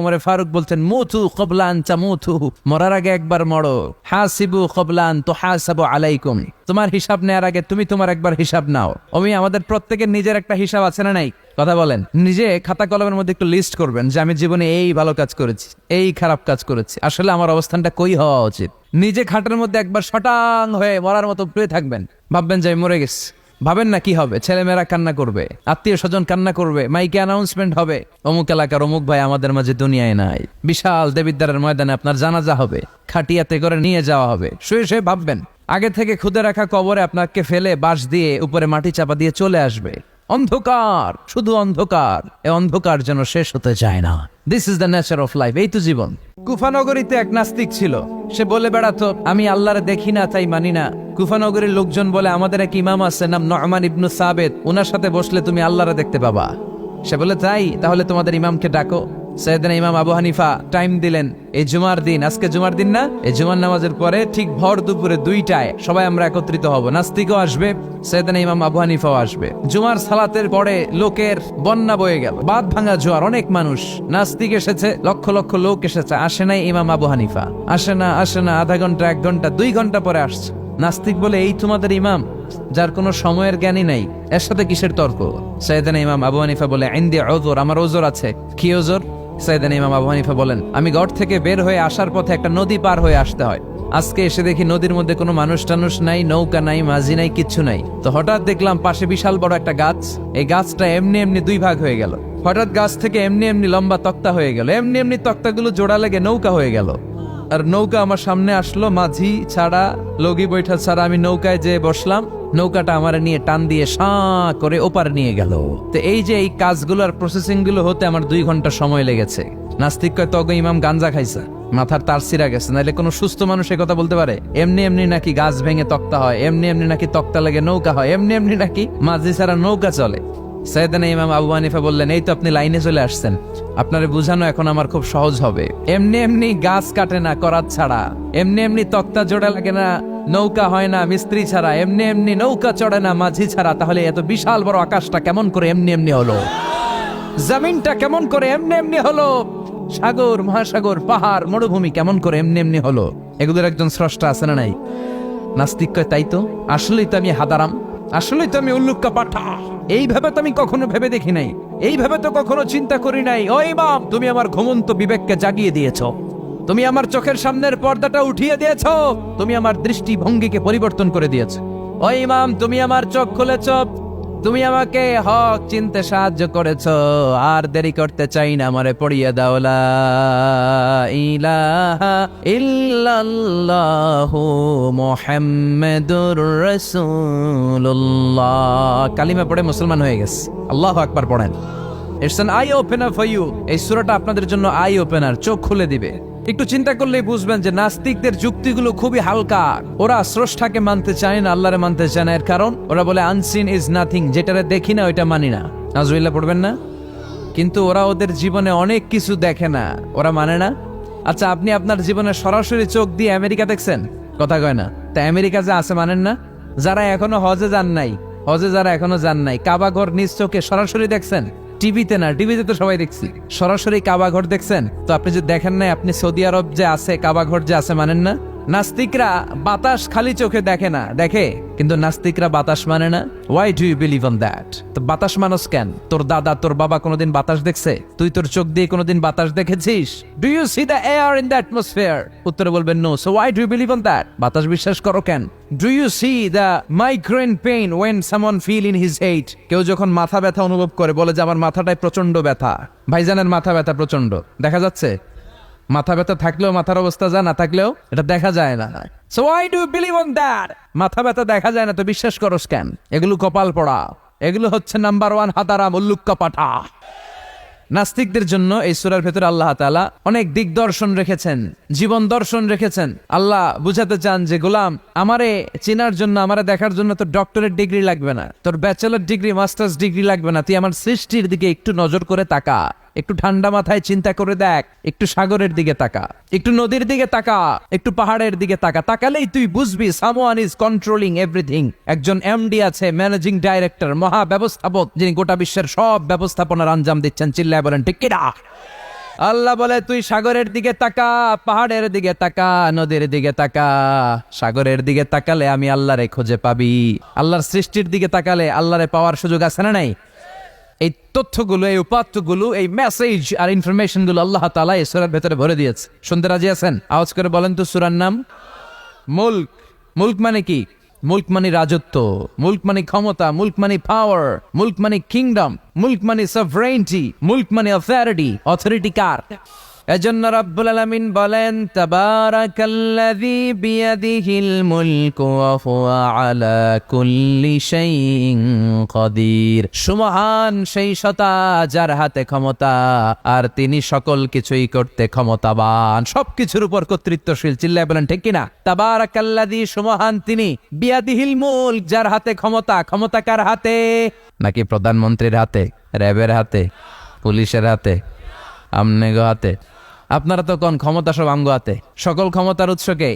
ওমর ফারুক বলছেন মুতু ক্বাবলা আন তামুতু, মরার আগে একবার মরো। হাসিবু ক্বাবলা আন তুহাসাবু আলাইকুম, তোমার হিসাব নেওয়ার আগে তুমি তোমার একবার হিসাব নাও। আমাদের প্রত্যেকের নিজের একটা হিসাব আছে না নাই? কথা বলেন। নিজে খাতা কলমের মধ্যে একটু লিস্ট করবেন যে আমি জীবনে এই ভালো কাজ করেছি, এই খারাপ কাজ করেছি, আসলে আমার অবস্থানটা কই হওয়া উচিত। নিজে খাটের মধ্যে একবার শটাং হয়ে মরার মতো পড়ে থাকবেন, ভাববেন যে আমি মরে গেছি। ভাবেন না কি হবে, ছেলেমেয়েরা কান্না করবে, আত্মীয় স্বজন কান্না করবে, মাইকে অ্যানাউন্সমেন্ট হবে অমুক এলাকার অমুক ভাই আমাদের মাঝে দুনিয়ায় নাই। বিশাল দেবিদ্বারের ময়দানে আপনার জানাজা হবে, খাটিয়াতে করে নিয়ে যাওয়া হবে। শুয়ে শুয়ে ভাববেন আগে থেকে খুদে রাখা কবরে আপনাকে ফেলে বাঁশ দিয়ে উপরে মাটি চাপা দিয়ে চলে আসবে। অন্ধকার, শুধু অন্ধকার। এই অন্ধকার যেন শেষ হতে চায় না। This is the nature of life. এই তো জীবন। কুফানগরীতে এক নাস্তিক ছিল। সে বলে বেড়াতো আমি আল্লাহরে দেখি না তাই মানি না। কুফানগরীর লোকজন বলে আমাদের এক ইমাম আছে নাম নু'মান ইবনে সাবিত, ওনার সাথে বসলে তুমি আল্লাহরে দেখতে পাবা। সে বলে তাই, তাহলে তোমাদের ইমামকে ডাকো। সাইয়েদনা ইমাম আবু হানিফা টাইম দিলেন, এই জুমার দিন, আজকে জুমার দিন না, এই জুমার নামাজের পরে ঠিক ভর দুপুরে 2টায় সবাই আমরা একত্রিত হব। নাস্তিকও আসবে, সাইয়েদনা ইমাম আবু হানিফাও আসবে। জুমার সালাতের পরে লোকের বন্যা বয়ে গেল, বাঁধ ভাঙা জোয়ার, অনেক মানুষ। নাস্তিক এসেছে, লক্ষ লক্ষ লোক এসেছে, আসে নাই ইমাম আবু হানিফা। আসে না আধা ঘন্টা, 1 ঘন্টা, 2 ঘন্টা পরে আসছে। নাস্তিক বলে এই তোমাদের ইমাম, যার কোনো সময়ের জ্ঞানই নাই, এর সাথে কিসের তর্ক? সাইয়েদনা ইমাম আবু হানিফা বলে ইনদি উযর, আমার ওজর আছে। কি ওজর? সাইয়েদনা ইমাম আবু হানিফা বলেন আমি ঘর থেকে বের হয়ে আসার পথে একটা নদী পার হয়ে আসতে হয়। আজকে এসে দেখি নদীর মধ্যে কোনো মানুষ টানুষ নাই, নৌকা নাই, মাঝি নাই, কিচ্ছু নাই। তো হঠাৎ দেখলাম পাশে বিশাল বড় একটা গাছ। এই গাছটা এমনি এমনি 2 ভাগ হয়ে গেল। হঠাৎ গাছ থেকে এমনি এমনি লম্বা তক্তা হয়ে গেল। এমনি এমনি তক্তাগুলো জোড়া লেগে নৌকা হয়ে গেল। আর নৌকা আমার সামনে আসলো, মাঝি ছাড়া, লগি বৈঠা ছাড়া। আমি নৌকায় যেয়ে বসলাম, নৌকাটা আমার নিয়ে টান দিয়ে সাঁ করে ওপারে নিয়ে গেল। তো এই যে এই কাজগুলো আর প্রসেসিং গুলো হতে আমার 2 ঘন্টা সময় লেগেছে। নাস্তিক কয় তগ ইমাম গাঞ্জা খাইছে, মাথার তার ছিঁড়া গেছে, নাহলে কোনো সুস্থ মানুষ এই কথা বলতে পারে? এমনি এমনি নাকি গাছ ভেঙে তক্তা হয়, এমনি এমনি নাকি তক্তা লেগে নৌকা হয়, এমনি এমনি নাকি মাঝি ছাড়া নৌকা চলে। সাইয়েদনা ইমাম আবু হানিফা বললেন এই তো আপনি লাইনে চলে আসছেন, আপনারে বুঝানো এখন আমার খুব সহজ হবে। এমনি এমনি গাছ কাটে না করাত ছাড়া, এমনি এমনি তক্তা জোড়া লাগে না, নৌকা হয় না মিস্ত্রি ছাড়া, এমনি এমনি নৌকা চড়ে না মাঝি ছাড়া। তাহলে এত বিশাল বড় আকাশটা কেমন করে এমনি এমনি হলো? জমিনটা কেমন করে এমনি এমনি হলো? সাগর, মহাসাগর, পাহাড়, মরুভূমি কেমন করে এমনি এমনি হলো? এগুলোর একজন স্রষ্টা আছে না নাই? নাস্তিক কয় তাই তো, আসলেই তো আমি হাদারাম, আসলেই তো আমি উল্লুক্কা পাঠা। এইভাবে তো আমি কখনো ভেবে দেখি নাই, এইভাবে তো কখনো চিন্তা করি নাই। ও ইমাম, তুমি আমার ঘুমন্ত বিবেককে জাগিয়ে দিয়েছো, তুমি আমার চোখের সামনের পর্দাটা উঠিয়ে দিয়েছো, তুমি আমার দৃষ্টিভঙ্গিকে পরিবর্তন করে দিয়েছো। ও ইমাম, তুমি আমার চোখ খুলেছো, তুমি আমাকে হক চিনতে সাহায্য করেছো। আর দেরি করতে চাই না, আমারে পড়িয়ে দাও লা ইলাহা ইল্লাল্লাহু মুহাম্মাদুর রাসূলুল্লাহ। কালিমা পড়ে মুসলমান হয়ে গেছে। আল্লাহু আকবার পড়েন। It's an eye opener for you. এই সূরাটা আপনাদের জন্য আই ওপেনার, চোখ খুলে দিবে। একটু চিন্তা করলেই বুঝবেন যে নাস্তিকদের যুক্তিগুলো খুবই হালকা। ওরা স্রষ্টাকে মানতে চায় না, আল্লাহরে মানতে চায় না। এর কারণ ওরা বলে আনসিন ইজ নাথিং, যেটারে দেখি না ওইটা মানি না। নাউজুবিল্লাহ পড়বেন না? কিন্তু ওরা ওদের জীবনে অনেক কিছু দেখে না, ওরা মানে না। আচ্ছা, আপনি আপনার জীবনে সরাসরি চোখ দিয়ে আমেরিকা দেখছেন? কথা কয় না। তা আমেরিকা যে আছে মানেন না? যারা এখনো হজে যান নাই, হজে যারা এখনো যান নাই, কাবা ঘর নিজ চোখে সরাসরি দেখছেন? টিভিতে না, টিভিতে তো সবাই দেখছি। সরাসরি কাবা ঘর দেখছেন? তো আপনি যে দেখেন নাই, আপনি সৌদি আরব যে আছে, কাবা ঘর যে আছে, মানেন না? নাস্তিকরা বাতাস খালি চোখে দেখে না, দেখে, কিন্তু নাস্তিকরা বাতাস মানে না। Why do you believe on that? তো বাতাস মানুষ কেন? তোর দাদা, তোর বাবা কোনোদিন বাতাস দেখছে? তুই তোর চোখ দিয়ে কোনোদিন বাতাস দেখেছিস? Do you see the air in the atmosphere? উত্তরে বলবেন no. So why do you believe on that? বাতাস বিশ্বাস করো কেন? Do you see the migraine pain when someone feel in his head? কেউ যখন মাথা ব্যথা অনুভব করে বলে যে আমার মাথাটায় প্রচন্ড ব্যথা। ভাইজানের মাথা ব্যথা প্রচন্ড, দেখা যাচ্ছে? মাথা ব্যথা থাকলেও মাথার অবস্থা যা, না থাকলেও এটা দেখা যায় না। So why do you believe on that? মাথা ব্যথা দেখা যায় না তো বিশ্বাস করস কেন? এগুলো কপাল পড়া, এগুলো হচ্ছে নাম্বার 1 হাদারাম, উল্লুক্কা পাঠা। নাস্তিকদের জন্য এই সূরার ভেতরে আল্লাহ তাআলা অনেক দিক দর্শন রেখেছেন, জীবন দর্শন রেখেছেন। আল্লাহ বুঝাতে চান যে গোলাম, আমারে চেনার জন্য, আমারে দেখার জন্য তোর ডক্টরেট ডিগ্রি লাগবে না, তোর ব্যাচেলর ডিগ্রি, মাস্টার্স ডিগ্রি লাগবে না। তুই আমার সৃষ্টির দিকে একটু নজর করে তাকা, একটু ঠান্ডা মাথায় চিন্তা করে দেখ, একটু সাগরের দিকে তাকা, একটু নদীর দিকে তাকা, একটু পাহাড়ের দিকে তাকা। তাকালেই তুই বুঝবি সামওয়ান ইজ কন্ট্রোলিং এভরিথিং। একজন এমডি আছে, ম্যানেজিং ডাইরেক্টর, মহা ব্যবস্থাপক, যিনি গোটা বিশ্বের সব ব্যবস্থাপনার আঞ্জাম দিচ্ছেন। চিল্লায় বলেন ঠিক কিনা? আল্লাহ বলে তুই সাগরের দিকে তাকা, পাহাড়ের দিকে তাকা, নদীর দিকে তাকা। সাগরের দিকে তাকালে আমি আল্লাহরে খুঁজে পাবি, আল্লাহর সৃষ্টির দিকে তাকালে আল্লাহরে পাওয়ার সুযোগ আছে না নাই? এই তথ্যগুলো, এই উপাত্তগুলো, এই মেসেজ আর ইনফরমেশন গুলো আল্লাহ তাআলা এই সূরার ভেতরে ভরে দিয়েছে। শুনতে রাজি আছেন? আওয়াজ করে বলেন তো সূরার নাম মুলক। মুলক মানে কি? মুলক মানে রাজত্ব, মুলক মানে ক্ষমতা, মুলক মানে পাওয়ার, মুলক মানে কিংডম, মুলক মানে সভরেইনটি, মুলক মানে অথরিটি কার? এজন্য রাব্বুল আলামিন বলেন তাবারাকাল্লাযী বিয়াদিহিল মুলকু ওয়া হুয়া আলা কুল্লি শাইইন কাদির। সুমহান সেই সত্তা যার হাতে ক্ষমতা আর তিনি সকল কিছুই করতে ক্ষমতাবান, সবকিছুর উপর কর্তৃত্বশীল। চিল্লায় বলেন ঠিক কিনা? তাবারাকাল্লাযী, সুমহান তিনি, বিয়াদিহিল মুলক, যার হাতে ক্ষমতা। ক্ষমতা কার হাতে? নাকি প্রধানমন্ত্রীর হাতে, র্যাবের হাতে, পুলিশের হাতে, আমনেগো হাতে? আপনারা তো কোন ক্ষমতা সব আমগো হাতে। সকল ক্ষমতার উৎস কে?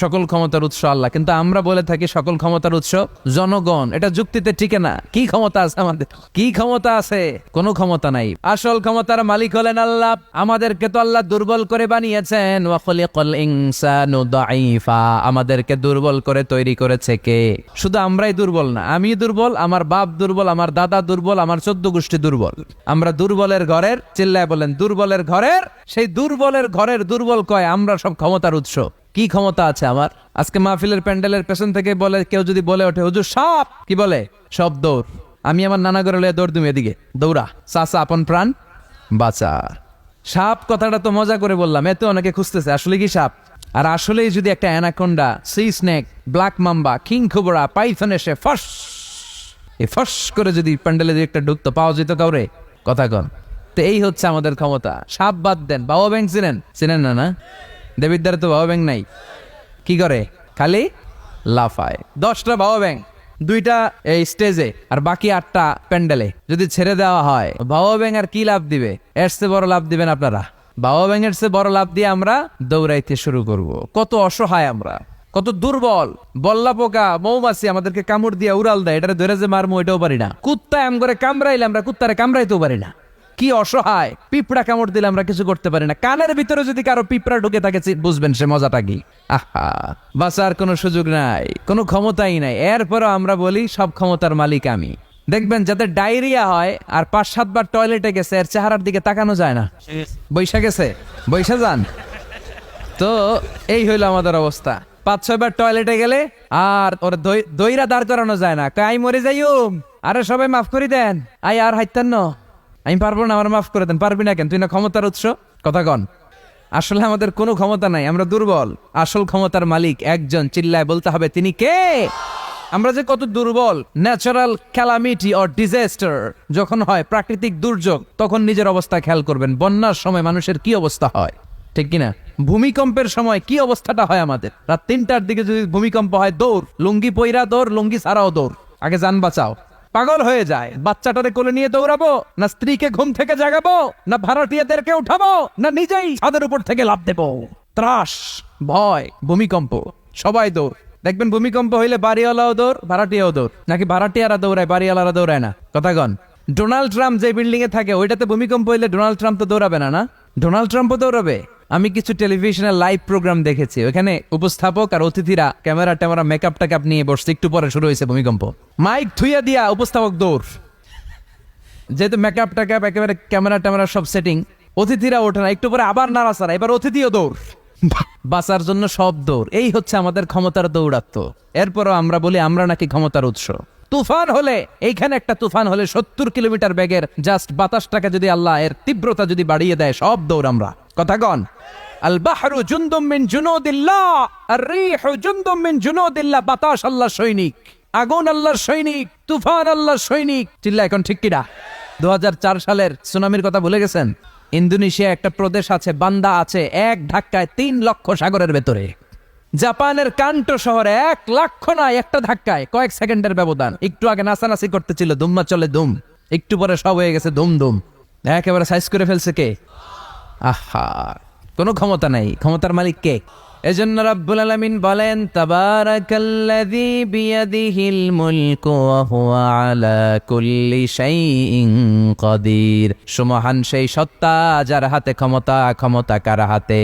সকল ক্ষমতার উৎস আল্লাহ। কিন্তু আমরা বলে থাকি সকল ক্ষমতার উৎস জনগণ। এটা যুক্তিতে টিকে না। কি ক্ষমতা আছে আমাদের? কি ক্ষমতা আছে? কোনো ক্ষমতা নাই। আসল ক্ষমতার মালিক হলেন আল্লাহ। আমাদেরকে তো আল্লাহ দুর্বল করে বানিয়েছেন। ওয়া খলিকাল ইনসানু দাঈফা, আমাদেরকে দুর্বল করে তৈরি করেছে কে? শুধু আমরাই দুর্বল না, আমি দুর্বল, আমার বাপ দুর্বল, আমার দাদা দুর্বল, আমার 14 গোষ্ঠী দুর্বল। আমরা দুর্বলের ঘরের, চিল্লায় বলেন দুর্বলের ঘরের, সেই দুর্বলের ঘরের দুর্বল কয় আমরা সব ক্ষমতার উৎস। কি ক্ষমতা আছে আমার? আজকে মাহফিলের প্যান্ডেলের পেছন থেকে বলে, কেউ যদি বলে ওঠে হুজুর সাপ, কি বলে? সব দৌড়। আমি আমার নানা ঘরে লয়ে দৌড় তুমি এদিকে দৌড়া, চাচা আপন প্রাণ বাঁচা। সাপ কথাটা তো মজা করে বললাম, এত অনেকে খুঁজতেছে আসলে কি সাপ। আর আসলেই যদি একটা anaconda, C snake, black mamba, king cobra, Python এসে ফস করে যদি প্যান্ডেলে একটা ঢুকতো, পাওয়া যেত কাউরে? কথা কন। তো এই হচ্ছে আমাদের ক্ষমতা। সাপ বাদ দেন, বাবা ব্যাংক চিনেন না? দেবিদ্দারে তো বাবা ব্যাং নাই। কি করে? খালি লাফায়। 10টা বাবা ব্যাং, 2টা এই স্টেজে আর বাকি 8টা প্যান্ডেলে যদি ছেড়ে দেওয়া হয়, বাবা ব্যাং আর কি লাভ দিবে? এর চেয়ে বড় লাভ দিবেন আপনারা? বাবা ব্যাং এর চেয়ে বড় লাভ দিয়ে আমরা দৌড়াইতে শুরু করব। কত অসহায় আমরা, কত দুর্বল। বল্লা পোকা, মৌমাছি আমাদেরকে কামড় দিয়ে উড়াল দেয়, এটারে ধরে যে মারমু এটাও পারি না। কুত্তা এম করে কামড়াইলে আমরা কুত্তারে কামড়াইতেও পারি না। কি অসহায়। পিঁপড়া কামড় দিলে আমরা কিছু করতে পারি না। কানের ভিতরে যদি কারো পিঁপড়া ঢুকে থাকে বুঝবেন সে মজাটা কি। আহা, বাঁচার কোনো সুযোগ নাই, কোনো ক্ষমতাই নাই। এরপরও আমরা বলি সব ক্ষমতার মালিক আমি। দেখবেন যাদের ডায়রিয়া হয় আর 5-7 বার টয়লেটে গেছে, এর চেহারার দিকে তাকানো যায় না। বৈশা গেছে, বৈশা যান। তো এই হইলো আমাদের অবস্থা। 5-6 বার টয়লেটে গেলে আর ওর দইরা দাঁড় করানো যায় না। আই মরে যাইম, আরে সবাই মাফ করে দেন, আই আর হাইতেন না, আমি পারবো না, আমার মাফ করে দেন। পারবি না কেন? তুই না ক্ষমতার উৎস। কথা কন। আসলে আমাদের কোনো ক্ষমতা নাই, আমরা দুর্বল। আসল ক্ষমতার মালিক একজন, চিল্লায় বলতে হবে তিনি কে? আমরা যে কত দুর্বল। ন্যাচারাল ক্যালামিটি অর ডিজাস্টার যখন হয়, প্রাকৃতিক দুর্যোগ, তখন নিজের অবস্থা খেয়াল করবেন। বন্যার সময় মানুষের কি অবস্থা হয়, ঠিক কিনা? ভূমিকম্পের সময় কি অবস্থাটা হয় আমাদের? রাত 3টার দিকে যদি ভূমিকম্প হয়, দৌড়, লুঙ্গি পইরা দৌড়, লুঙ্গি ছাড়াও দৌড়, আগে যান বাঁচাও। পাগল হয়ে যায়। বাচ্চাটারে কোলে নিয়ে দৌড়াবো, না স্ত্রীকে ঘুম থেকে জাগাবো, না ভাড়াটিয়াদেরকে উঠাবো, না নিজেই ছাদের উপর থেকে লাফ দেবো? ত্রাস, ভয়, ভূমিকম্প, সবাই দৌড়। দেখবেন ভূমিকম্প হইলে বাড়িওয়ালাও দৌড়, ভাড়াটিয়াও দৌড়। নাকি ভাড়াটিয়ারা দৌড়ায়, বাড়িওয়ালারা দৌড়ায় না? কথা কন। ডোনাল্ড ট্রাম্প যে বিল্ডিং এ থাকে, ওইটাতে ভূমিকম্প হইলে ডোনাল্ড ট্রাম্প তো দৌড়াবে না? না, ডোনাল্ড ট্রাম্পও দৌড়াবে। আমি কিছু টেলিভিশনের লাইভ প্রোগ্রাম দেখেছি, ওখানে উপস্থাপক আর অতিথিরা ক্যামেরা ট্যামেরা মেকআপ টেকআপ নিয়ে বসছে। একটু পরে শুরু হয়েছে ভূমিকম্প, মাইক থুইয়া দিয়া উপস্থাপক দৌড়। যেহেতু মেকআপ টেকআপ একেবারে ক্যামেরা ট্যামেরা সব সেটিং, অতিথিরা ওঠে না। একটু পরে আবার নাড়াচাড়া, এবার অতিথিও দৌড়। বাঁচার জন্য সব দৌড়। এই হচ্ছে আমাদের ক্ষমতার দৌড়াত্ম। এরপরও আমরা বলি আমরা নাকি ক্ষমতার উৎস। তুফান হলে, এইখানে একটা তুফান হলে 70 কিলোমিটার বেগের জাস্ট বাতাসটাকে যদি আল্লাহ এর তীব্রতা যদি বাড়িয়ে দেয়, সব দৌড় আমরা। কথা কন। আল বাহরু জুনদুম মিন জুনুদিল্লাহ, আর রিহু জুনদুম মিন জুনুদিল্লাহ। বাতাস আল্লাহর সৈনিক, আগুন আল্লাহর সৈনিক, তুফান আল্লাহর সৈনিক। চিল্লা এখন ঠিক কিনা? 2004 সালের সুনামির কথা ভুলে গেছেন? ইন্দোনেশিয়া একটা প্রদেশ আছে, বান্দা আছে, এক ধাক্কায় 3 লক্ষ সাগরের ভেতরে। জাপানের কান্টো শহরে 1 লক্ষ নয়, একটা ধাক্কায়, কয়েক সেকেন্ডের ব্যবধান। একটু আগে নাচানাচি করতেছিল, দুম্মা চলে দুম, একটু পরে সব হয়ে গেছে দুম দুম। একেবারে সাইজ করে ফেলছে কে? আহা, কোনো ক্ষমতা নাই। ক্ষমতার মালিক কে? এজন্য রাব্বুল আলামিন বলেন তাবারাকাল্লাযী বিয়াদিহিল মুলকু ওয়া হুয়া আলা কুল্লি শাইইন কাদির। সুমহান সেই সত্তা যার হাতে ক্ষমতা, ক্ষমতা কার হাতে?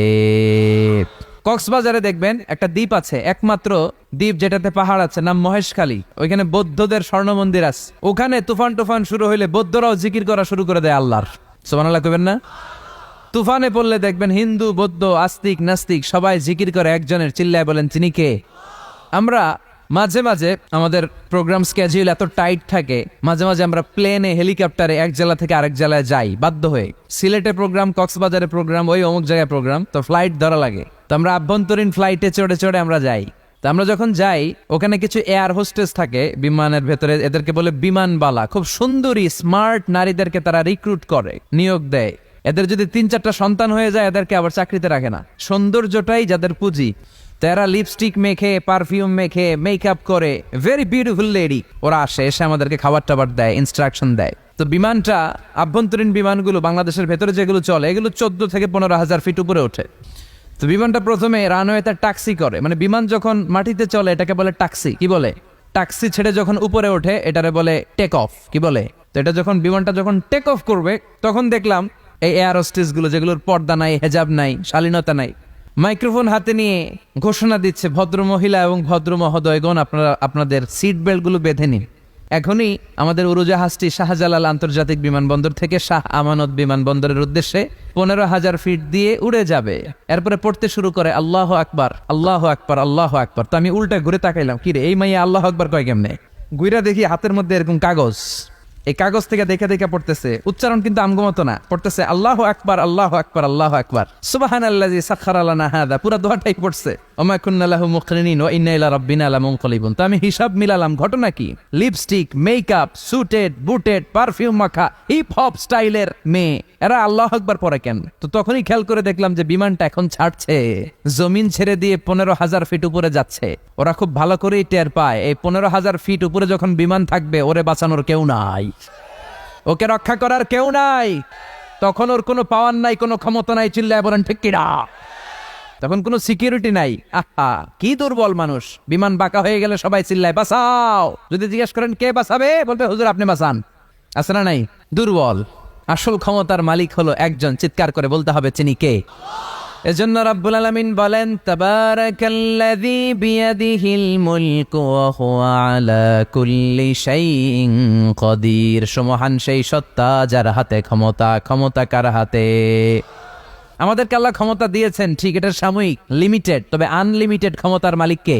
কক্সবাজারে দেখবেন একটা দ্বীপ আছে, একমাত্র দ্বীপ যেটাতে পাহাড় আছে, নাম মহেশখালী। ওইখানে বৌদ্ধদের স্বর্ণ মন্দির আছে। ওখানে তুফান টুফান শুরু হইলে বৌদ্ধরাও জিকির করা শুরু করে দেয় আল্লাহর। সুবহানাল্লাহ কইবেন না? তুফানে পড়লে দেখবেন হিন্দু, বৌদ্ধ, আস্তিক, নাস্তিক সবাই জিকির করে একজনের, চিল্লায় বলেন তিনি কে? আমরা মাঝে মাঝে আমাদের প্রোগ্রাম স্কেডিউল এত টাইট থাকে, মাঝে মাঝে আমরা প্লেনে, হেলিকপ্টারে এক জেলা থেকে আরেক জেলায় যাই বাধ্য হয়ে। সিলেটে প্রোগ্রাম, কক্সবাজারে প্রোগ্রাম, ওই অমুক জায়গায় প্রোগ্রাম, তো ফ্লাইট ধরা লাগে। তো আমরা আভ্যন্তরীণ ফ্লাইটে চড়ে চড়ে আমরা যাই। তো আমরা যখন যাই ওখানে কিছু এয়ার হোস্টেস থাকে বিমানের ভেতরে, এদেরকে বলে বিমানবালা। খুব সুন্দরী স্মার্ট নারীদেরকে তারা রিক্রুট করে, নিয়োগ দেয়। এদের যদি 3-4টা সন্তান হয়ে যায় এদেরকে আবার চাকরিতে রাখে না। সৌন্দর্যটাই যাদের পুঁজি। তারা লিপস্টিক মেখে, পারফিউম মেখে, মেকআপ করে, ভেরি বিউটিফুল লেডি। ওরা আসে, এসে আমাদেরকে খাবার টাবার দেয়, ইনস্ট্রাকশন দেয়। তো বিমানটা, আভ্যন্তরীণ বিমানগুলো বাংলাদেশের ভেতরে যেগুলো চলে এগুলো 14 থেকে 15,000 ফিট উপরে ওঠে। তো বিমানটা প্রথমে রানওয়েতে ট্যাক্সি করে, মানে বিমান যখন মাটিতে চলে এটাকে বলে ট্যাক্সি। কি বলে? ট্যাক্সি ছেড়ে যখন উপরে ওঠে এটারে বলে টেক অফ। কি বলে? তো এটা যখন বিমানটা যখন টেক অফ করবে তখন দেখলাম এই এয়ার হোস্টেস গুলো, যেগুলোর পর্দা নাই, হেজাব নাই, শালীনতা নাই, মাইক্রোফোন হাতে নিয়ে ঘোষণা দিচ্ছে, ভদ্র মহিলা এবং ভদ্র মহোদয়গণ, আপনারা আপনাদের সিট বেল্ট গুলো বেঁধে নিন। এখনই আমাদের উড়োজাহাজটি শাহজালাল আন্তর্জাতিক বিমানবন্দর থেকে শাহ আমানত বিমানবন্দরের উদ্দেশ্যে 15,000 ফিট দিয়ে উড়ে যাবে। এরপরে পড়তে শুরু করে আল্লাহু আকবার, আল্লাহু আকবার, আল্লাহু আকবার। তো আমি উল্টা ঘুরে তাকাইলাম, কি রে এই মাইয়া আল্লাহু আকবার কয় কেমনে? গুইরা দেখি হাতের মধ্যে এরকম কাগজ, এই কাগজ থেকে দেখে দেখে পড়তেছে, উচ্চারণ কিন্তু আমগো মতো না, পড়তেছে আল্লাহু আকবার, আল্লাহু আকবার, আল্লাহু আকবার, সুবহানাল্লাযী সাখখারা লানা হাযা। পুরো দোয়াটাই পড়ছে, ওমা কুন্না লাহু মুকরিনিন ওয়া ইন্না ইলা রাব্বিনা লামুনকালিবুন। তো আমি হিসাব মিলালাম, ঘটনা কি? লিপস্টিক, মেকআপ, সুটেড, বুটেড, পারফিউম মাখা, হিপ হপ স্টাইলের মেয়ে, এরা আল্লাহু আকবার পড়ে কেন? তো তখনই খেয়াল করে দেখলাম যে বিমানটা এখন ছাড়ছে, জমিন ছেড়ে দিয়ে 15,000 ফিট উপরে যাচ্ছে। ওরা খুব ভালো করেই টের পায় এই 15,000 ফিট উপরে যখন বিমান থাকবে ওরে বাঁচানোর কেউ নাই, ওকে রক্ষা করার কেউ নাই। তখন ওর কোনো পাওয়ার নাই, কোনো ক্ষমতা নাই, চিল্লায় বলেন ঠিক কিনা? তখন কোনো সিকিউরিটি নাই। আহা, কি দুর্বল মানুষ। বিমান বাঁকা হয়ে গেলে সবাই চিল্লায় বাঁচাও। যদি জিজ্ঞেস করেন কে বাঁচাবে, বলবে হুজুর আপনি বাঁচান। আছে না নাই? দুর্বল। আসল ক্ষমতার মালিক হলো একজন, চিৎকার করে বলতে হবে তিনি কে? এজন্য রাব্বুল আলামিন বলেন তাবারাকাল্লাযী বিয়াদিহিল মুলকু ওয়া হুয়া আলা কুল্লি শাইইন কাদির। সুমহান সেই সত্তা যার হাতে ক্ষমতা, ক্ষমতা কার হাতে? আমাদেরকে আল্লাহ ক্ষমতা দিয়েছেন ঠিক, এটা সাময়িক, লিমিটেড, তবে আনলিমিটেড ক্ষমতার মালিক কে?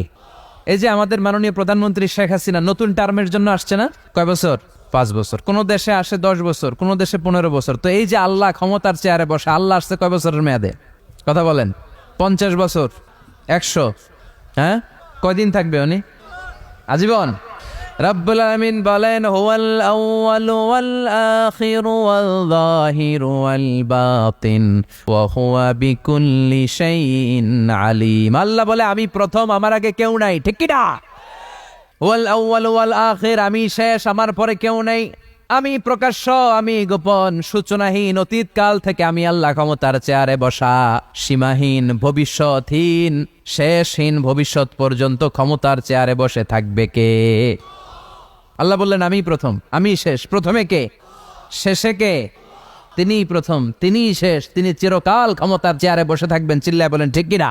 এই যে আমাদের মাননীয় প্রধানমন্ত্রী শেখ হাসিনা নতুন টার্মের জন্য আসছে না? কয় বছর? 5 বছর। কোন দেশে আসে 10 বছর, কোন দেশে 15 বছর। তো এই যে আল্লাহ ক্ষমতার চেয়ারে বসে, আল্লাহ আসছে কয় বছরের মেয়াদে? কথা বলেন। 50 বছর, 100? হ্যাঁ, কয়দিন থাকবে উনি? আজীবন। রাব্বুল আলামিন বলেন হুয়াল আউয়ালু ওয়াল আখিরু ওয়াল যাহিরু ওয়াল বাতিন ওয়া হুয়া বিকুল্লি শাইইন আলিম। আল্লাহ বলে আমি প্রথম, আমার আগে কেউ নাই, ঠিক কি না? ওয়াল আউয়ালু ওয়াল আখির, আমি শেষ, আমার পরে কেউ নাই। আমি প্রকাশ্য, আমি গোপন, সূচনাহীন, অতীতকাল থেকে আমি আল্লাহ ক্ষমতার চেয়ারে বসা, সীমাহীন, ভবিষ্যৎহীন, শেষহীন, ভবিষ্যৎ পর্যন্ত ক্ষমতার চেয়ারে বসে থাকবে কে? আল্লাহ বললেন আমি প্রথম, আমি শেষ। প্রথমে কে? শেষে কে? তিনিই প্রথম, তিনিই শেষ, তিনি চিরকাল ক্ষমতার চেয়ারে বসে থাকবেন। চিল্লায় বলেন ঠিক কিনা?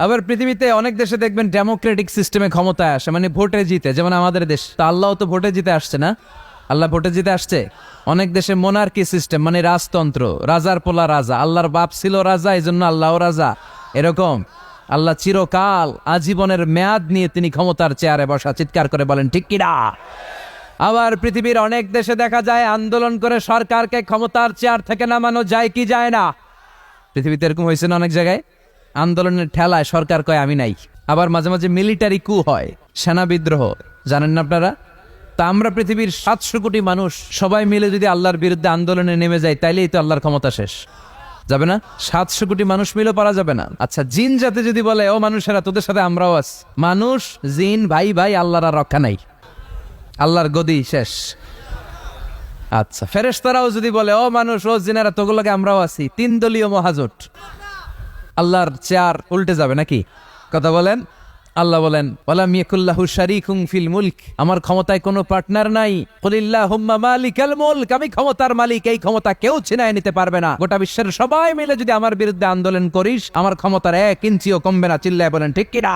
আবার পৃথিবীতে অনেক দেশে দেখবেন ডেমোক্রেটিক সিস্টেমে ক্ষমতায় আসে, মানে ভোটে জিতে, যেমন আমাদের দেশ। তা আল্লাহ তো ভোটে জিতে আসছে না? আল্লাহ ভোটে জিতে আসছে। অনেক দেশে মোনার্কি সিস্টেম, মানে রাজতন্ত্র, রাজার পোলা রাজা, আল্লাহর বাপ ছিল রাজা, এই জন্য আল্লাহও রাজা। এরকম আল্লাহ চিরকাল, আজীবনের মেয়াদ নিয়ে তিনি ক্ষমতার চেয়ারে বসা। চিৎকার করে বলেন ঠিক কিনা? আবার পৃথিবীর অনেক দেশে দেখা যায় আন্দোলন করে সরকারকে ক্ষমতার চেয়ার থেকে নামানো যায় কি যায় না? পৃথিবীতে এরকম হয়েছে না অনেক জায়গায়? আন্দোলনের ঠেলায় সরকার কয় আমি নাই। আবার মাঝে মাঝে মিলিটারি কু হয়, সেনা বিদ্রোহ, জানেন না আপনারা? তা আমরা পৃথিবীর 700 কোটি মানুষ সবাই মিলে যদি আল্লাহর বিরুদ্ধে আন্দোলনে নেমে যায়, তাইলেই তো আল্লাহর ক্ষমতা শেষ। যাবে না? 700 কোটি মানুষ মিলে পারা যাবে না। আচ্ছা, জিন জাতি যদি বলে ও মানুষেরা তোদের সাথে আমরাও আছি, মানুষ জিন ভাই ভাই, আল্লাহর আর রক্ষা নাই, আল্লাহর গদি শেষ। আচ্ছা, ফেরেশতারাও যদি বলে ও মানুষ ও জিনেরা তোগুলোকে আমরাও আছি, 3 দলীয় মহাজোট। আল্লাহর চেয়ার উল্টে যাবে নাকি? কথা বলেন। আল্লাহ বলেন ওয়ালাম ইয়াকুল্লাহু শারীকুন ফিল মুলক, আমার ক্ষমতায় কোনো পার্টনার নাই। কুলিল্লাহুম্মা মালিকাল মুলক, আমি ক্ষমতার মালিক, এই ক্ষমতা কেউ ছিনায় নিতে পারবে না। গোটা বিশ্বের সবাই মিলে যদি আমার বিরুদ্ধে আন্দোলন করিস, আমার ক্ষমতার 1 ইঞ্চিও কমবে না। চিল্লায় বলেন ঠিক কিনা?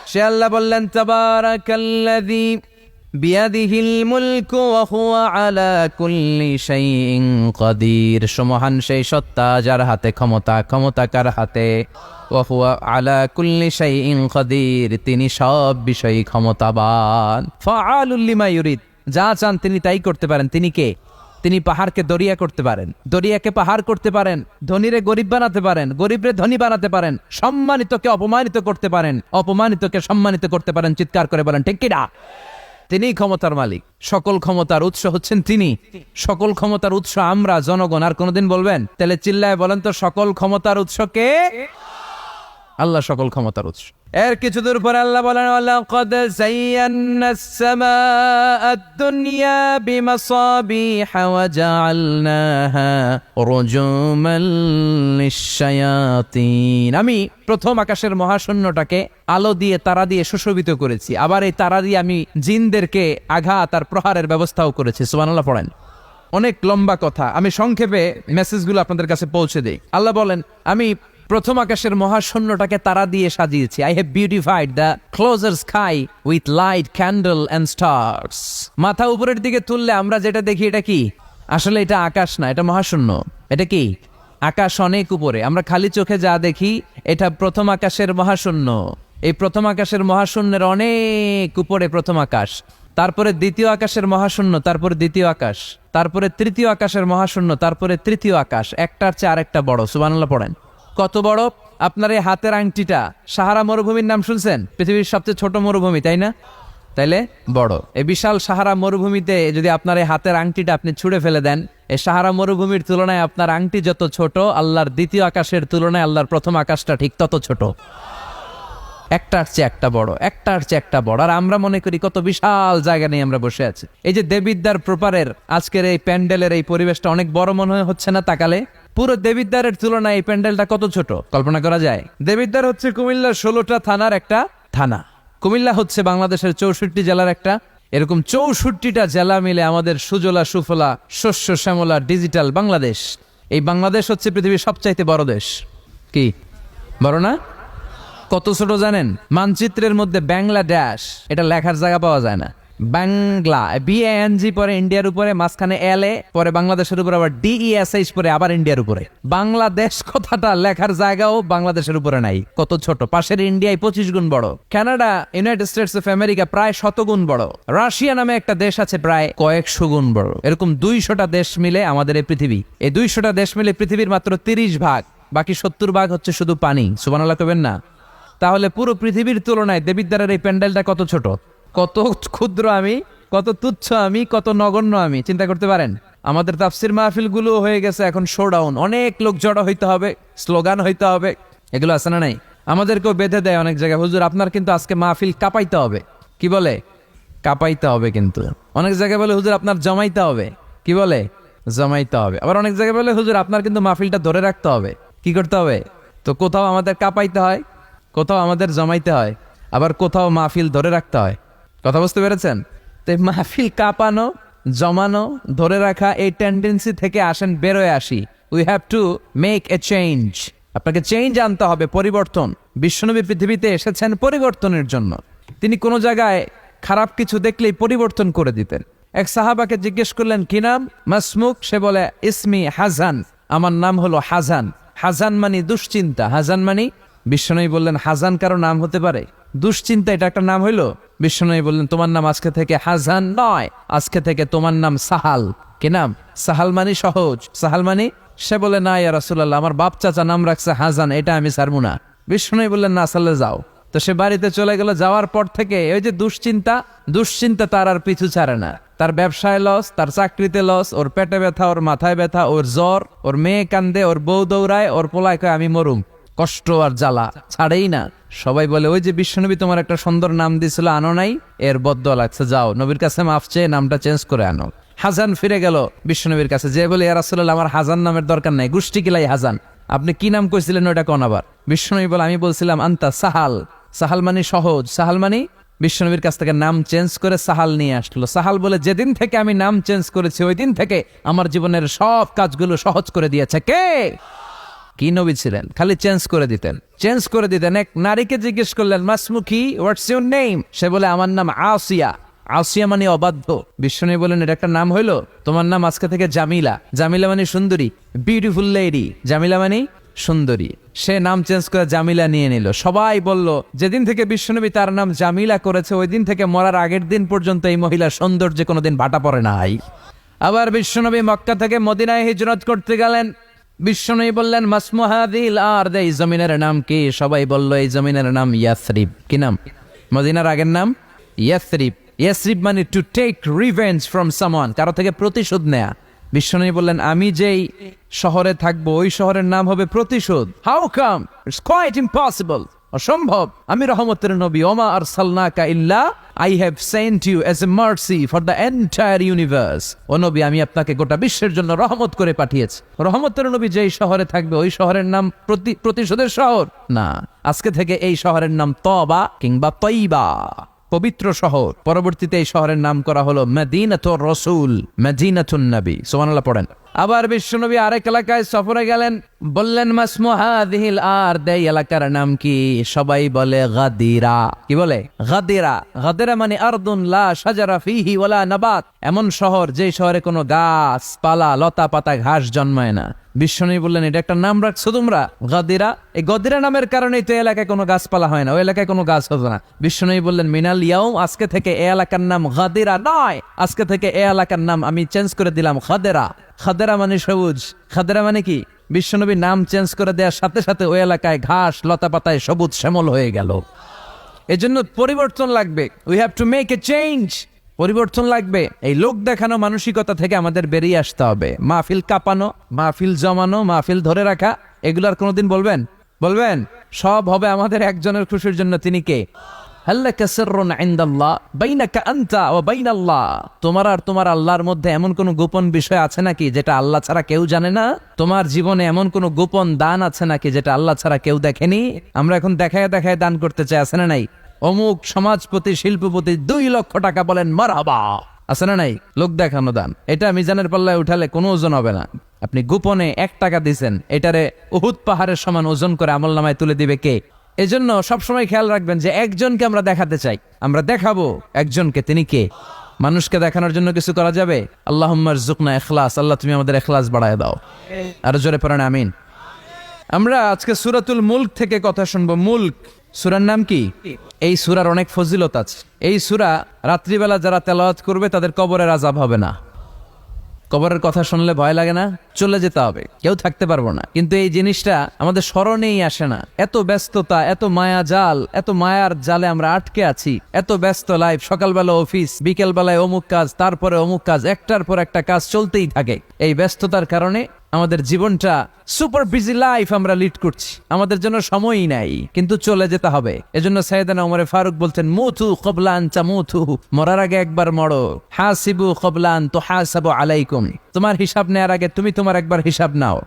সে আল্লাহ বললেন তাবারাকাল্লাযী বিয়াদিহিল মুলকু ওয়া হুয়া আলা কুল্লি শাইইন কাদির, সুমহান সেই সত্তা যার হাতে ক্ষমতা, ক্ষমতা কার হাতে? ওয়া হুয়া আলা কুল্লি শাইইন কাদির, তিনি সব বিষয়ে ক্ষমতাবান। ফাআলুল লিমা ইউরিদ, যা চান তিনি তাই করতে পারেন। তিনি কে? তিনি পাহাড়কে দরিয়া করতে পারেন, দরিয়াকে পাহাড় করতে পারেন, ধনীরে গরিব বানাতে পারেন, গরিবরে ধনী বানাতে পারেন, সম্মানিতকে অপমানিত করতে পারেন, অপমানিতকে সম্মানিত করতে পারেন। চিৎকার করে বলেন ঠিক কিনা? তিনিই ক্ষমতার মালিক। সকল ক্ষমতার উৎস হচ্ছেন তিনি। সকল ক্ষমতার উৎস আমরা জনগণ। আর কোনদিন বলবেন? তাহলে চিল্লায় বলেন তো, সকল ক্ষমতার উৎস কে? আল্লাহ সকল ক্ষমতার উৎস। এর কিছু দূর পরে আল্লাহ বলেন ওয়ালাকাদ যায়্যানাস সামাআদ দুনিয়া বিমাসাবিহা ওয়া জাআলনাহা রুজুমান লিশ-শায়াতিন, আমি প্রথম আকাশের মহাশূন্যটাকে আলো দিয়ে, তারা দিয়ে সুশোভিত করেছি। আবার এই তারা দিয়ে আমি জিনদেরকে আঘাত আর প্রহারের ব্যবস্থাও করেছি। সুবহানাল্লাহ পড়েন। অনেক লম্বা কথা, আমি সংক্ষেপে মেসেজগুলো আপনাদের কাছে পৌঁছে দেই। আল্লাহ বলেন আমি প্রথম আকাশের মহাশূন্যটাকে তারা দিয়ে সাজিয়েছি। I have beautified the closure sky with light, candle and stars. মাথা উপরের দিকে তুললে আমরা যেটা দেখি এটা কি? আসলে এটা আকাশ না, এটা মহাশূন্য। এটা কি? আকাশ অনেক উপরে। আমরা খালি চোখে যা দেখি এটা প্রথম আকাশের মহাশূন্য। এই প্রথম আকাশের মহাশূন্যের অনেক উপরে প্রথম আকাশ, তারপরে দ্বিতীয় আকাশের মহাশূন্য, তারপরে দ্বিতীয় আকাশ, তারপরে তৃতীয় আকাশের মহাশূন্য, তারপরে তৃতীয় আকাশ। একটার চেয়ে আরেকটা বড়। সুবহানাল্লাহ পড়েন। কত বড়? আপনার এই হাতের আংটিটা, সাহারা মরুভূমির নাম শুনছেন? পৃথিবীর সবচেয়ে ছোট মরুভূমি, তাই না? তাইলে বড়। এই বিশাল সাহারা মরুভূমিতে যদি আপনার এই হাতের আংটিটা আপনি ছুঁড়ে ফেলে দেন, এই সাহারা মরুভূমির তুলনায় আপনার আংটি যত ছোট, আল্লাহর দ্বিতীয় আকাশের তুলনায় আল্লাহর প্রথম আকাশটা ঠিক তত ছোট। একটার চেয়ে একটা বড়, একটার চেয়ে একটা বড়। আর আমরা মনে করি কত বিশাল জায়গা নিয়ে আমরা বসে আছি। এই যে দেবিদ্বার প্রপারের আজকের এই প্যান্ডেলের এই পরিবেশটা অনেক বড় মনে হচ্ছে না তাকালে? পুরো দেবিদ্বারের তুলনায় এই প্যান্ডেলটা কত ছোট কল্পনা করা যায়? দেবিদ্বার হচ্ছে কুমিল্লার 16টা থানার একটা থানা। কুমিল্লা হচ্ছে বাংলাদেশের 64 জেলার একটা। এরকম 64টা জেলা মিলে আমাদের সুজলা সুফলা শস্য শ্যামলা ডিজিটাল বাংলাদেশ। এই বাংলাদেশ হচ্ছে পৃথিবীর সবচাইতে বড় দেশ। কি বড় না? কত ছোট জানেন? মানচিত্রের মধ্যে বাংলাদেশ এটা লেখার জায়গা পাওয়া যায় না। বাংলা BANG পরে ইন্ডিয়ার উপরে, মাঝখানে LA, পরে বাংলাদেশের উপরে আবার DESH পরে আবার ইন্ডিয়ার উপরে। বাংলাদেশ কথাটা লেখার জায়গাও বাংলাদেশের উপরে নাই। কত ছোট। পাশের ইন্ডিয়ায় 25 গুণ বড়। Canada, United states of America প্রায় 100 গুণ বড়। রাশিয়া নামে একটা দেশ আছে প্রায় কয়েকশো গুণ বড়। এরকম 200টা দেশ মিলে আমাদের এই পৃথিবী। এই 200টা দেশ মিলে পৃথিবীর মাত্র 30 ভাগ, বাকি 70 ভাগ হচ্ছে শুধু পানি। সুবহানাল্লাহ কবেন না? তাহলে পুরো পৃথিবীর তুলনায় দেবিদ্বারের এই প্যান্ডেলটা কত ছোট, কত ক্ষুদ্র আমি, কত তুচ্ছ আমি, কত নগণ্য আমি। চিন্তা করতে পারেন? আমাদের তাফসির মাহফিলগুলো হয়ে গেছে এখন শোডাউন। অনেক লোক জড়ো হইতে হবে, স্লোগান হইতে হবে, এগুলো আছে না নাই? আমাদেরকেও বেঁধে দেয় অনেক জায়গায়, হুজুর আপনার কিন্তু আজকে মাহফিল কাঁপাইতে হবে। কি বলে? কাঁপাইতে হবে। কিন্তু অনেক জায়গায় বলে হুজুর আপনার জমাইতে হবে। কি বলে? জমাইতে হবে। আবার অনেক জায়গায় বলে হুজুর আপনার কিন্তু মাহফিলটা ধরে রাখতে হবে। কি করতে হবে? তো কোথাও আমাদের কাঁপাইতে হয়, কোথাও আমাদের জমাইতে হয়, আবার কোথাও মাহফিল ধরে রাখতে হয়। কথা বুঝতে পেরেছেন? তো মাহফিল কাঁপানো, জমানো, ধরে রাখা, এই টেন্ডেন্সি থেকে আসেন বেরোয় আসি। We have to make a change. আপনাকে চেঞ্জ আনতে হবে, পরিবর্তন। বিশ্বনবী পৃথিবীতে এসেছেন পরিবর্তনের জন্য। তিনি কোনো জায়গায় খারাপ কিছু দেখলেই পরিবর্তন করে দিতেন। এক সাহাবাকে জিজ্ঞেস করলেন কি নাম? মাসমুক। সে বলে ইসমি হাজান, আমার নাম হলো হাজান। হাজান মানে দুশ্চিন্তা। হাজান মানে? বিশ্বনবী বললেন হাজান কারো নাম হতে পারে? দুশ্চিন্তা এটা একটা নাম হইলো? বিশ্বনবী বললেন তোমার নাম আজকে থেকে হাজান নয়, আজকে থেকে তোমার নাম সাহাল। কি নাম? সাহাল মানে সহজ। সাহাল মানে? সে বলে না ইয়া রাসূলুল্লাহ, আমার বাপ চাচা নাম রাখছে হাজান, এটা আমি ছাড়বো না। বিশ্বনবী বললেন না, আসলে যাও। তো সে বাড়িতে চলে গেল। যাওয়ার পর থেকে ওই যে দুশ্চিন্তা তার আর পিছু ছাড়ে না। তার ব্যবসায় লস, তার চাকরিতে লস, ওর পেটে ব্যথা, ওর মাথায় ব্যথা, ওর জ্বর, ওর মেয়ে কান্দে, ওর বউ দৌড়ায়, ওর পোলায় কয় আমি মরুম। কষ্ট আর জ্বালা ছাড়েই না। সবাই বলে ওই যে বিশ্বনবী তোমার একটা সুন্দর নাম দিয়েছিল, আনো নাই, এর বদদোয়া লাগছে, যাও নবীর কাছে মাফ চেয়ে নামটা চেঞ্জ করে আনো। হাজান ফিরে গেল বিশ্বনবীর কাছে, যে বলে ইয়া রাসূলুল্লাহ আমার হাজান নামের দরকার নাই, গোষ্ঠী কিলাই হাজান। আপনি কি নাম কইছিলেন ওটা কোন আবার? বিশ্বনবী বলে, আমি বলছিলাম আন্তা সাহাল। সাহাল মানে সহজ, সাহাল মানে বিশ্বনবীর কাছ থেকে নাম চেঞ্জ করে সাহাল নিয়ে আসলো। সাহাল বলে, যেদিন থেকে আমি নাম চেঞ্জ করেছি ওই দিন থেকে আমার জীবনের সব কাজগুলো সহজ করে দিয়েছে কে? কি নবী ছিলেন? খালি চেঞ্জ করে দিতেন, চেঞ্জ করে দিতেন। এক নারীকে জিজ্ঞেস করলেন, মাসমুখী, হোয়াটস ইউর নেম? সে বলে, আমার নাম আসিয়া। আসিয়া মানে অবাধ্য। বিশ্বনবী বলেন, এটা একটা নাম হইলো? তোমার নাম আজকে থেকে জামিলা। জামিলা মানে সুন্দরী, বিউটিফুল লেডি। জামিলা মানে সুন্দরী। সে নাম চেঞ্জ করে জামিলা নিয়ে নিল। সবাই বলল, যেদিন থেকে বিশ্বনবী তার নাম জামিলা করেছে ওই দিন থেকে মরার আগের দিন পর্যন্ত এই মহিলার সৌন্দর্যে কোনোদিন ভাটা পড়ে নাই। আবার বিশ্বনবী মক্কা থেকে মদিনায় হিজরত করতে গেলেন। বিশ্বনবী বললেন, মাসমুহাদিল আরদ, এই জমিনের নাম কি? সবাই বলল, এই জমিনের নাম ইয়াসরিব। কি নাম? মদিনার আগের নাম ইয়াসরিব। ইয়াসরিব মানে to take revenge from someone, কারো থেকে প্রতিশোধ নেয়া। বিশ্বনবী বললেন, আমি যেই শহরে থাকবো ওই শহরের নাম হবে প্রতিশোধ। How come? It's quite impossible, অসম্ভব। আমি রহমতের নবী, ওমা আরসালনাকা ইল্লা I have sent you as a mercy for the entire universe. ও নবী, আমি আপনাকে গোটা বিশ্বের জন্য রহমত করে পাঠিয়েছি। রহমতের নবী যেই শহরে থাকবে ওই শহরের নাম প্রতিশোধের শহর না। আজকে থেকে এই শহরের নাম তবা কিংবা তৈবা, পবিত্র শহর। পরবর্তীতে এই শহরের নাম করা হলো মদিনাতুর রাসূল, মদিনাতুন নবী। সুবহানাল্লাহ পড়েন। আবার বিশ্বনবী আরেক এলাকায় সফরে গেলেন। বললেন, মাসমু হাযিহিল আরদ, এই এলাকার নাম কি? সবাই বলে গাদিরা। কি বলে? গাদিরা। গাদিরা মানে আরদুন লা শাজারা ফিহি ওয়ালা নাবাত, এমন শহর যে শহরে কোনো গাছ পালা, লতা পাতা, ঘাস জন্মায় না। বিশ্বনবী বললেন, এটা একটা নাম রাখছো তোমরা, গাদিরা। এই গদিরা নামের কারণেই তো এলাকায় কোনো গাছপালা হয় না, ওই এলাকায় কোনো গাছ হতো না। বিশ্বনবী বললেন, মিনাল ইয়াউম, আজকে থেকে এই এলাকার নাম গাদিরা নয়, আজকে থেকে এই এলাকার নাম আমি চেঞ্জ করে দিলাম খাদেরা। খাদেরা মানে সবুজ। খাদেরা মানে কি? বিশ্বনবী নাম চেঞ্জ করে দেওয়ার সাথে সাথে ওই এলাকায় ঘাস লতা পাতায় সবুজ শ্যামল হয়ে গেল। এজন্য পরিবর্তন লাগবে। We have to make a change. পরিবর্তন লাগবে। এই লোক দেখানো মানসিকতা থেকে আমাদের বেরিয়ে আসতে হবে। মাহফিল কাঁপানো, মাহফিল জমানো, মাহফিল ধরে রাখা, এগুলো আর কোনোদিন বলবেন? সব হবে আমাদের একজনের খুশির জন্য। তিনি কে? হাল্লাকা সিররুন ইনদাল্লাহ বাইনাকা আনতা ওয়া বাইনাল্লাহ। তোমার আর তোমার আল্লাহর মধ্যে এমন কোন গোপন বিষয় আছে নাকি যেটা আল্লাহ ছাড়া কেউ জানে না? তোমার জীবনে এমন কোন গোপন দান আছে নাকি যেটা আল্লাহ ছাড়া কেউ দেখেনি? আমরা এখন দেখায় দেখায় দান করতে চাই, আছে না নাই? অমুক সমাজপতি, শিল্পপতি 2 লক্ষ টাকা, বলেন মারহাবা, আছে না নাই? লোক দেখানো দান। এটা মিজানের পাল্লায় উঠালে কোনো ওজন হবে না। আপনি গোপনে 1 টাকা দিয়েছেন, এটারে উহুদ পাহাড়ের সমান ওজন করে আমলনামায় তুলে দিবে কে? এজন্য সবসময় খেয়াল রাখবেন যে একজনকে আমরা দেখাতে চাই, আমরা দেখাবো একজনকে। তিনি কে? মানুষকে দেখানোর জন্য কিছু করা যাবে? আল্লাহুম্মা রযুকনা ইখলাস, আল্লাহ তুমি আমাদের ইখলাস বাড়ায় দাও। আর জোরে পড়েন আমিন। আমরা আজকে সূরাতুল মুলক থেকে কথা শুনবো। মুলক সূরার নাম কি? এই সূরার অনেক ফজিলত আছে। এই সূরা রাত্রিবেলা যারা তেলাওয়াত করবে তাদের কবরের আযাব হবে না। কবরের কথা শুনলে ভয় লাগে না? চলে যেতে হবে, কেউ থাকতে পারবো না। কিন্তু এই জিনিসটা আমাদের স্মরণেই আসে না। এত ব্যস্ততা, এত মায়া জাল, এত মায়ার জালে আমরা আটকে আছি। এত ব্যস্ত লাইফ, সকালবেলা অফিস, বিকেল বেলায় অমুক কাজ, তারপরে অমুক কাজ, একটার পর একটা কাজ চলতেই থাকে। এই ব্যস্ততার কারণে আমাদের জীবনটা সুপার বিজি লাইফ আমরা লিড করছি, আমাদের জন্য সময়ই নাই, কিন্তু চলে যেতে হবে। এজন্য সাইয়েদনা ওমর ফারুক বলতেন, মুতু ক্বাবলা আন তামুতু, মরার আগে একবার মরো। হাসিবু ক্বাবলা আন তুহাসাবু আলাইকুম, তোমার হিসাব নেওয়ার আগে তুমি তোমার একবার হিসাব নাও।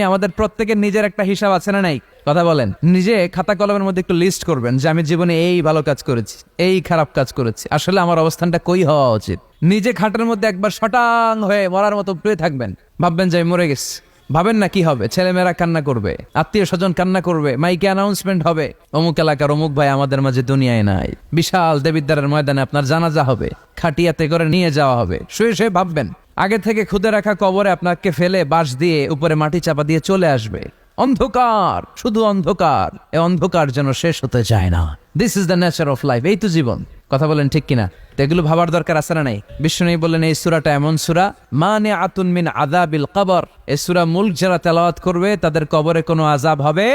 আমাদের প্রত্যেকের নিজের একটা হিসাব আছে না নাই? কথা বলেন। নিজে খাতা কলমের মধ্যে একটু লিস্ট করবেন যে আমি জীবনে এই ভালো কাজ করেছি, এই খারাপ কাজ করেছি, আসলে আমার অবস্থানটা কই হওয়া উচিত। নিজে খাটের মধ্যে একবার শটাং হয়ে মরার মতো শুয়ে থাকবেন, ভাববেন যে আমি মরে গেছি। ভাবেন না কি হবে? ছেলেমেয়েরা কান্না করবে, আত্মীয় স্বজন কান্না করবে, মাইকে অ্যানাউন্সমেন্ট হবে, অমুক এলাকার অমুক ভাই আমাদের মাঝে দুনিয়ায় নাই। বিশাল দেবিদ্বারের ময়দানে আপনার জানাজা হবে, খাটিয়াতে করে নিয়ে যাওয়া হবে। শুয়ে শুয়ে ভাববেন, আগে থেকে খুদে রাখা কবরে আপনাকে ফেলে বাঁশ দিয়ে উপরে মাটি চাপা দিয়ে চলে আসবে। অন্ধকার, শুধু অন্ধকার। এই অন্ধকার যেন শেষ হতে চায় না। This is the nature of life. এই তো জীবন। কথা বলেন ঠিক কিনা? এগুলো ভাবার দরকার আছে না নাই? বিষ্ণু বললেন এই সূরাটা এমন সূরা, মানিআতুন মিন আযাবিল কবর। এই সূরা মুলক যারা তেলাওয়াত করবে তাদের কবরে কোনো আযাব হবে।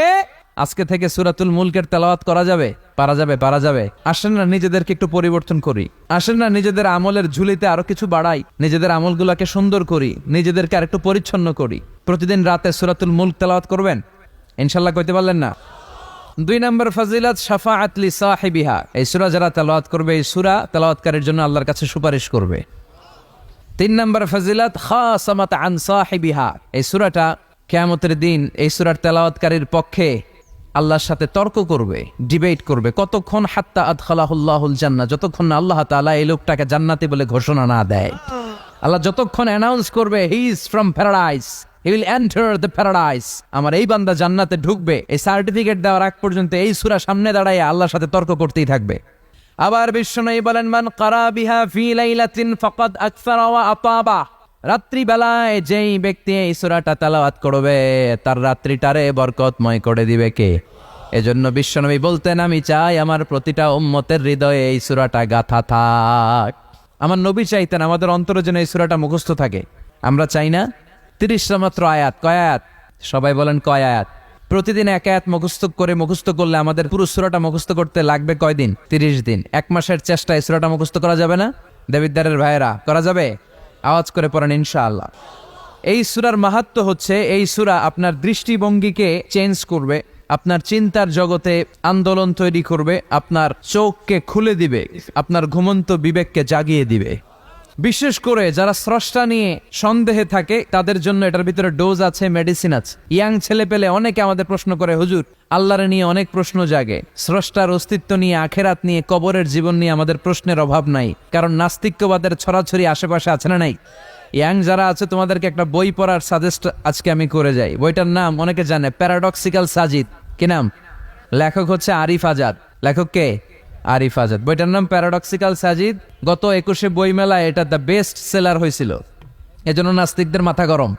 আজকে থেকে সূরাতুল মুলকের তেলাওয়াত করা যাবে? পারা যাবে। আসেন না নিজেদেরকে একটু পরিবর্তন করি, আসেন না নিজেদের আমলের ঝুলিতে আরো কিছু বাড়াই, নিজেদের আমলগুলোকে সুন্দর করি, নিজেদেরকে আর একটু পরিচ্ছন্ন করি। প্রতিদিন রাতে সূরাতুল মুলক তেলাওয়াত করবেন ইনশাআল্লাহ। কইতে পারলেন না? 2 নম্বর ফজিলত, শাফাআত লি সাহিবিহা। এই সূরা যারা তেলাওয়াত করবে, এই সূরা তেলাওয়াতকারীর জন্য আল্লাহর কাছে সুপারিশ করবে। 3 নম্বর ফজিলত, খাসামাত আন সাহিবিহা। এই সূরাটা কিয়ামতের দিন এই সূরার তেলাওয়াতকারীর পক্ষে আল্লাহর সাথে তর্ক করবে, ডিবেট করবে কতক্ষণ, হাত্তা আদখালাহুল্লাহুল জান্নাহ, যতক্ষণ না আল্লাহ তাআলা এই লোকটাকে জান্নাতি বলে ঘোষণা না দেয়। আল্লাহ যতক্ষণ অ্যানাউন্স করবে he is from paradise, he will enter the paradise, আমার এই বান্দা জান্নাতে ঢুকবে, এই সার্টিফিকেট দেওয়ার আগ পর্যন্ত এই সূরা সামনে দাঁড়ায় আল্লাহর সাথে তর্ক করতেই থাকবে। আবার বিশ্বনবী বলেন, মান কারা বিহা ফি লাইলাতিন ফাকাদ আকসারা ওয়া আতাবা, রাত্রিবেলায় যেই ব্যক্তি এই সূরাটা তেলাওয়াত করবে তার রাত্রিটারে বরকতময় করে দিবে কে? এজন্য বিশ্বনবী বলতেন, আমি চাই আমার প্রতিটা উম্মতের হৃদয়ে এই সূরাটা গাথা থাক। আমার নবী চাইতেন আমাদের অন্তরে যেন এই সূরাটা মুখস্থ থাকে। আমরা চাই না? 30টা মাত্র আয়াত। কয় আয়াত? সবাই বলেন কয় আয়াত? প্রতিদিন এক আয়াত মুখস্থ করলে আমাদের পুরো সূরাটা মুখস্থ করতে লাগবে কয়দিন? 30 দিন। এক মাসের চেষ্টায় সূরাটা মুখস্থ করা যাবে না? দেবিদ্বারের ভাইয়েরা, করা যাবে? আওয়াজ করে পড়েন ইনশাআল্লাহ। এই সূরার মাহাত্ম্য হচ্ছে, এই সূরা আপনার দৃষ্টিভঙ্গিকে চেঞ্জ করবে, আপনার চিন্তার জগতে আন্দোলন তৈরি করবে, আপনার চোখকে খুলে দিবে, আপনার ঘুমন্ত বিবেককে জাগিয়ে দিবে। বিশেষ করে যারা স্রষ্টা নিয়ে সন্দেহে থাকে তাদের জন্য এটার ভিতরে ডোজ আছে, মেডিসিন আছে। ইয়াং ছেলে পেলে অনেকে আমাদের প্রশ্ন করে, হুজুর আল্লাহরে নিয়ে অনেক প্রশ্ন জাগে, স্রষ্টার অস্তিত্ব নিয়ে, আখেরাত নিয়ে, কবরের জীবন নিয়ে আমাদের প্রশ্নের অভাব নাই, কারণ নাস্তিক্যবাদের ছড়াছড়ি আশেপাশে আছে না নাই? ইয়াং যারা আছে তোমাদেরকে একটা বই পড়ার সাজেস্ট আজকে আমি করে যাই। বইটার নাম অনেকে জানে, প্যারাডক্সিক্যাল সাজিদ। কি নাম? লেখক হচ্ছে আরিফ আজাদ। লেখক কে? আরিফ আজাদ। বইটার নাম প্যারাডক্সিক্যাল সাজিদ। গত 21শে বই মেলায় এটা দ্য বেস্ট সেলার হয়েছিল, এজন্য নাস্তিকদের মাথা গরম।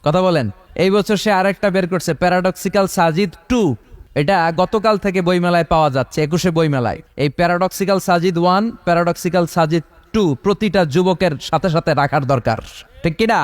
কথা বলেন। এই বছর সে আরেকটা বের করছে, প্যারাডক্সিক্যাল সাজিদ 2। এটা গতকাল থেকে বই মেলায় পাওয়া যাচ্ছে, 21শে বই মেলায়। এই প্যারাডক্সিক্যাল সাজিদ 1, প্যারাডক্সিক্যাল সাজিদ 2 প্রতিটা যুবকের সাথে সাথে রাখার দরকার, ঠিক কিনা?